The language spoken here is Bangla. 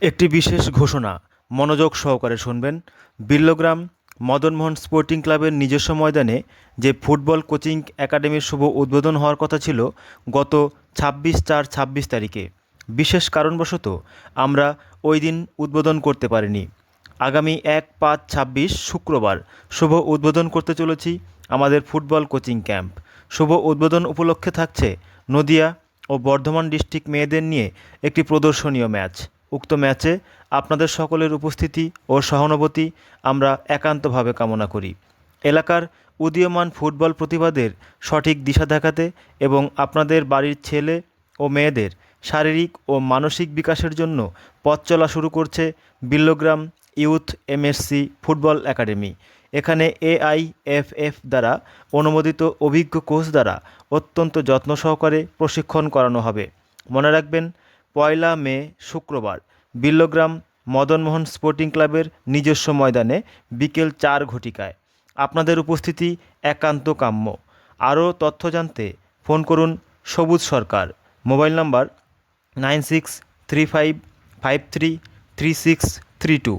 একটি বিশেষ ঘোষণা, মনোযোগ সহকারে শুনবেন। বিল্লগ্রাম মদনমোহন স্পোর্টিং ক্লাবের নিজস্ব ময়দানে যে ফুটবল কোচিং একাডেমির শুভ উদ্বোধন হওয়ার কথা ছিল গত 26/4/26 তারিখে, বিশেষ কারণবশত আমরা ওই দিন উদ্বোধন করতে পারিনি। আগামী 1/5/26 শুক্রবার শুভ উদ্বোধন করতে চলেছি আমাদের ফুটবল কোচিং ক্যাম্প। শুভ উদ্বোধন উপলক্ষে থাকছে নদিয়া ও বর্ধমান ডিস্ট্রিক্ট মেয়েদের নিয়ে একটি প্রদর্শনীয় ম্যাচ। উক্ত ম্যাচে আপনাদের সকলের উপস্থিতি ও সহানুভূতি আমরা একান্তভাবে কামনা করি। এলাকার উদীয়মান ফুটবল প্রতিভাদের সঠিক দিশা দেখাতে এবং আপনাদের বাড়ির ছেলে ও মেয়েদের শারীরিক ও মানসিক বিকাশের জন্য পথ চলা শুরু করছে Billagram youth MSc football academy. এখানে AIFF দ্বারা অনুমোদিত অভিজ্ঞ কোচ দ্বারা অত্যন্ত যত্ন সহকারে প্রশিক্ষণ করানো হবে। মনে রাখবেন, 1 মে শুক্রবার বিল্লগ্রাম মদনমোহন স্পোর্টিং ক্লাবের নিজস্ব ময়দানে বিকেল 4 ঘটিকায় আপনাদের উপস্থিতি একান্ত কাম্য। আরও তথ্য জানতে ফোন করুন সবুজ সরকার, মোবাইল নাম্বার 9635533632।